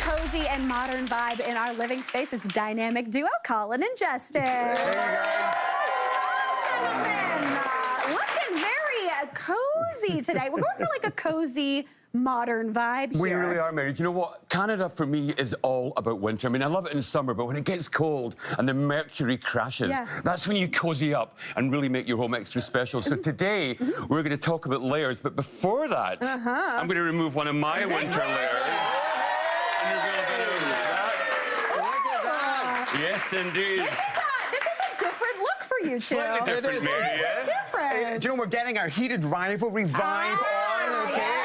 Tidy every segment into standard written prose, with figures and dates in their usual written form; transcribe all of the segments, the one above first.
cozy and modern vibe in our living space. It's dynamic duo, Colin and Justin. Hello, gentlemen. Looking very cozy today. We're going for like a cozy, modern vibe here. We really are, Mary. You know what? Canada, for me, is all about winter. I mean, I love it in summer, but when it gets cold and the mercury crashes, that's when you cozy up and really make your home extra special. So today, we're going to talk about layers. But before that, I'm going to remove one of my winter layers. And reveal a bit of that. Look at that. Yes, indeed. This is a different look for you two. Slightly different, Mary, yeah? Different. Do you know, we're getting our heated rivalry vibe on, okay?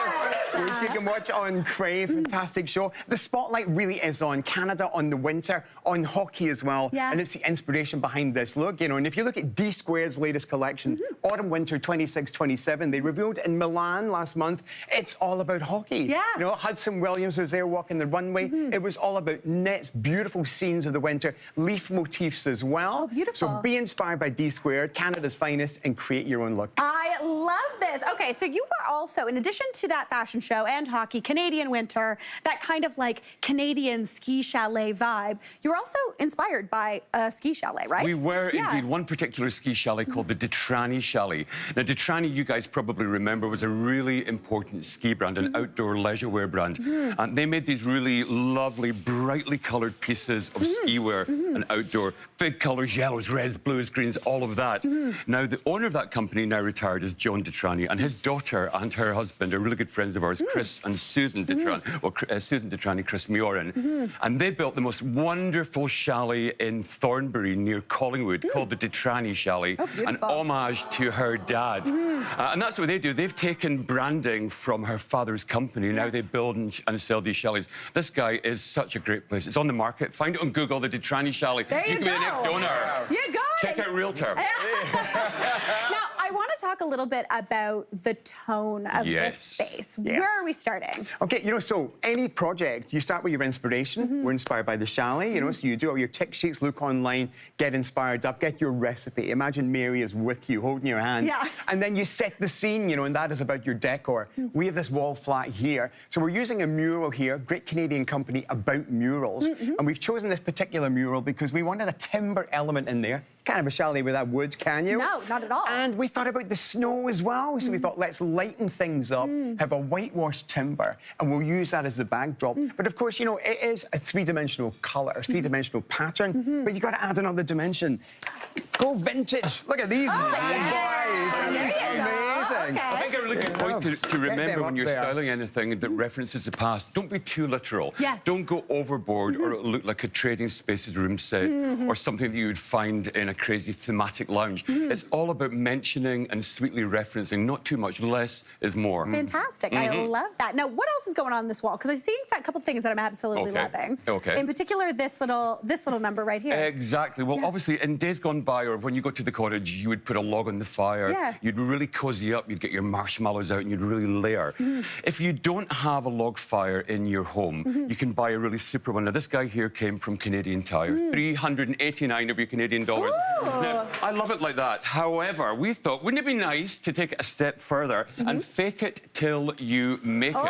Which you can watch on Crave, fantastic show. The spotlight really is on Canada, on the winter, on hockey as well. And it's the inspiration behind this look, you know. And if you look at D-Squared's latest collection, Autumn-Winter 26-27, they revealed in Milan last month, it's all about hockey. You know, Hudson Williams was there walking the runway. It was all about knits, beautiful scenes of the winter, leaf motifs as well. Oh, beautiful. So be inspired by D-Squared, Canada's finest, and create your own look. I love this. Okay, so you were also, in addition to that fashion show and hockey, Canadian winter, that kind of like Canadian ski chalet vibe, you were also inspired by a ski chalet, right? We were indeed. One particular ski chalet called the Dreamy Chalet. Now, Dreamy, you guys probably remember, was a really important ski brand, an outdoor leisure wear brand. And they made these really lovely, brightly coloured pieces of ski wear and outdoor. Big colours, yellows, reds, blues, greens, all of that. Now, the owner of that company, now retired, is John Detrani, and his daughter and her husband are really good friends of ours, Chris and Susan Detrani, or Susan Detrani, Chris Mioran. And they built the most wonderful chalet in Thornbury near Collingwood called the Detrani Chalet, an homage to her dad. And that's what they do. They've taken branding from her father's company. Now they build and sell these chalets. This guy is such a great place. It's on the market. Find it on Google, the Detrani Chalet. There you can go. be the next owner. You got Check out Realtor. Now, I want to talk a little bit about the tone of this space. Where are we starting? Okay, you know, so any project, you start with your inspiration. We're inspired by the chalet, you know, so you do all your tick sheets, look online, get inspired up, get your recipe. Imagine Mary is with you, holding your hand. And then you set the scene, you know, and that is about your decor. We have this wall flat here. So we're using a mural here, great Canadian company about murals. And we've chosen this particular mural because we wanted a timber element in there. Kind of a chalet without woods, can you? No, not at all. And we thought about the snow as well. So we thought, let's lighten things up, have a whitewashed timber, and we'll use that as the backdrop. But of course, you know, it is a three-dimensional colour, a three-dimensional pattern, but you got to add another dimension. Go vintage. Look at these bad boys. It's amazing. I think a really good point to remember when you're styling anything that references the past. Don't be too literal. Don't go overboard or it'll look like a trading spaces room set or something that you would find in a crazy thematic lounge. It's all about mentioning and sweetly referencing. Not too much. Less is more. Fantastic. I love that. Now, what else is going on this wall? Because I've seen a couple things that I'm absolutely loving. In particular, this little number right here. Exactly. Well, obviously, in days gone by, or when you go to the cottage, you would put a log on the fire. You'd really cozy up. You'd get your marshmallows out and you'd really layer. If you don't have a log fire in your home, you can buy a really super one. Now, this guy here came from Canadian Tire. 389 of your Canadian dollars. Now, I love it like that. However, we thought, wouldn't it be nice to take it a step further and fake it till you make it?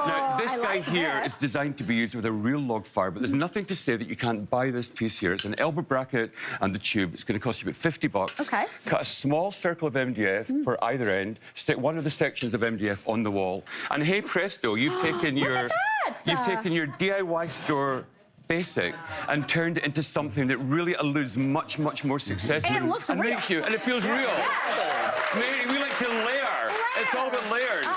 Now, this guy here is designed to be used with a real log fire, but there's nothing to say that you can't buy this piece here. It's an elbow bracket and the tube. It's going to cost you about 50 bucks. Cut a small circle of MDF for either end, stick one of the sections of MDF on the wall, and hey presto, you've taken your DIY store basic and turned it into something that really eludes much more success. And it looks real. And it feels real. Mary, we like to layer. It's all about layers.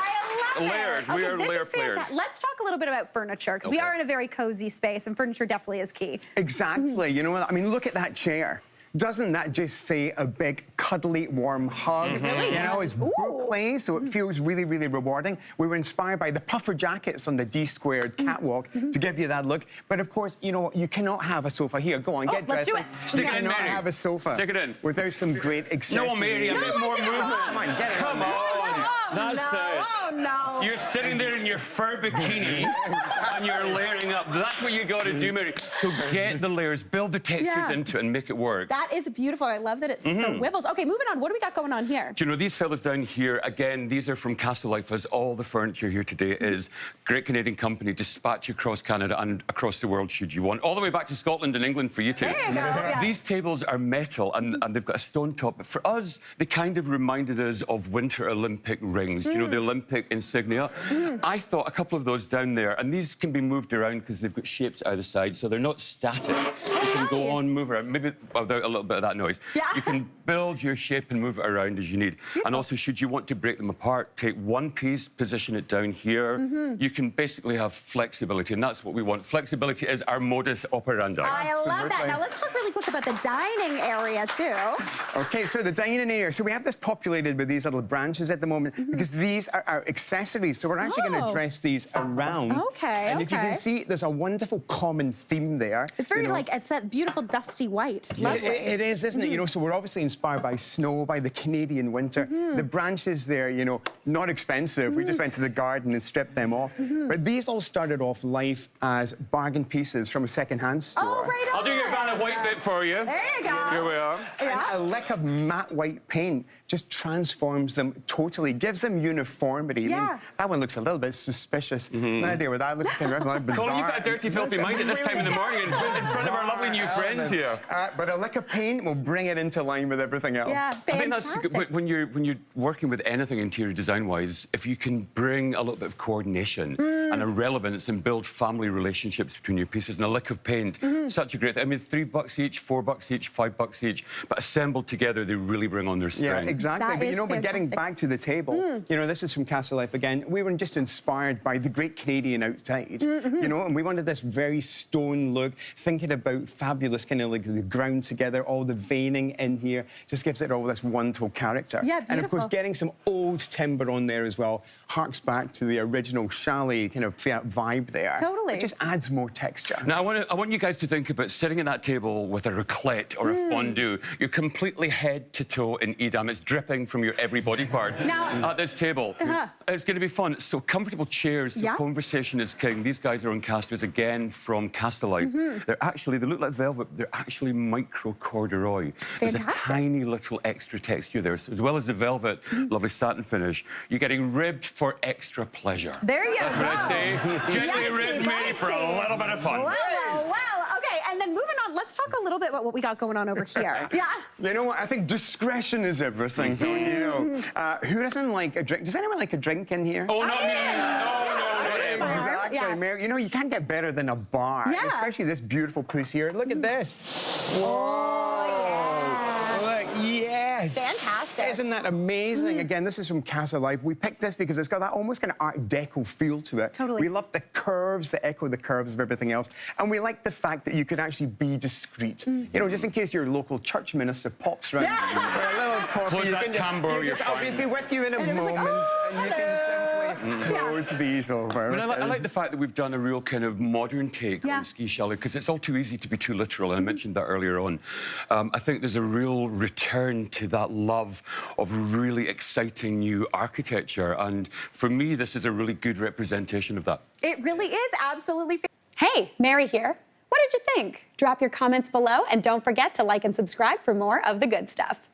Layers. We are layer players. Let's talk a little bit about furniture, because we are in a very cozy space, and furniture definitely is key. Exactly. You know what? I mean, look at that chair. Doesn't that just say a big, cuddly, warm hug? You know, it's Brooklyn, so it feels really rewarding. We were inspired by the puffer jackets on the D-Squared catwalk to give you that look. But of course, you know, you cannot have a sofa here. Go on, get dressed. Stick it in, Mary. have a sofa. Stick it in. Without some great accessories. No, Mary, a bit more movement. Come on, get it. Come on. That's no. it. Oh, no. You're sitting there in your fur bikini and you're layering up. That's what you got to do, Mary. So get the layers, build the textures into it and make it work. That is beautiful. I love that it so wivels. Okay, moving on. What do we got going on here? Do you know, these fellas down here, again, these are from Castle Life, as all the furniture here today is. Great Canadian company, dispatch across Canada and across the world should you want. All the way back to Scotland and England for you two. There you go. Yeah. These tables are metal and they've got a stone top. But for us, they kind of reminded us of Winter Olympic rings, you know, the Olympic insignia. I thought a couple of those down there, and these can be moved around because they've got shapes either side, so they're not static. You can go on, move around, maybe without a little bit of that noise. Yeah. You can build your shape and move it around as you need. And also, should you want to break them apart, take one piece, position it down here. You can basically have flexibility, and that's what we want. Flexibility is our modus operandi. I love that. Now, let's talk really quick about the dining area, too. Okay, so the dining area. So we have this populated with these little branches at the moment because these are our accessories. So we're actually going to dress these around. Okay, and if you can see, there's a wonderful common theme there. It's very like, it's that beautiful dusty white. Lovely. It is, isn't it? You know, so we're obviously inspired by snow, by the Canadian winter. The branches there, you know, not expensive. We just went to the garden and stripped them off. But these all started off life as bargain pieces from a second-hand store. Oh, right on. I'll do your van of white bit for you. There you go. Here we are. And a lick of matte white paint just transforms them totally, gives them uniformity. Yeah. I mean, that one looks a little bit suspicious. No idea what that looks kind of bizarre. Colin, you've got a dirty, filthy mind at this time in the morning in front of our lovely new friends here. But a lick of paint will bring it into line with everything else. Yeah, I think that's when you're working with anything interior design-wise, if you can bring a little bit of coordination and a relevance and build family relationships between your pieces, and a lick of paint, such a great thing. I mean, $3 each, $4 each, $5 each, but assembled together, they really bring on their strength. Yeah, exactly. That but you is know, but getting fantastic. back to the table, you know, this is from Castle Life again. We were just inspired by the great Canadian outside, you know, and we wanted this very stone look, thinking about fabulous kind of like the ground together, all the veining in here, just gives it all this wonderful character. Yeah, beautiful. And of course, getting some old timber on there as well harks back to the original chalet kind of vibe there. Totally. It just adds more texture. Now, I want you guys to think about sitting at that table with a raclette or a fondue. You're completely head to toe in Edam. It's dripping from your every body part Now- at this table. It's going to be fun. So comfortable chairs, so conversation is king. These guys are on casters again from Castle Life. They look like velvet, but they're actually micro corduroy. There's a tiny little extra texture there. So as well as the velvet, lovely satin finish, you're getting ribbed for extra pleasure. There you go. That's what I say. Gently ribbed, Mary, for a little bit of fun. Wow. Okay, and then moving on, let's talk a little bit about what we got going on over here. You know what? I think discretion is everything, don't you? Who doesn't like a drink? Does anyone like a drink in here? Oh, not me. No, Exactly, Mary. You know, you can't get better than a bar, especially this beautiful place here. Look at this. Whoa. Look, yes. Fantastic. Isn't that amazing? Again, this is from Castle Life. We picked this because it's got that almost kind of Art Deco feel to it. Totally. We love the curves, the echo the curves of everything else. And we like the fact that you could actually be discreet. You know, just in case your local church minister pops round for a little coffee. Close that tambour, you're I'll just be with you in a moment. Like, and you can simply close these over. I mean, I like the fact that we've done a real kind of modern take on ski chalet, because it's all too easy to be too literal, and I mentioned that earlier on. I think there's a real return to that love of really exciting new architecture, and for me, this is a really good representation of that. It really is absolutely. Hey, Mary here. What did you think? Drop your comments below, and don't forget to like and subscribe for more of the good stuff.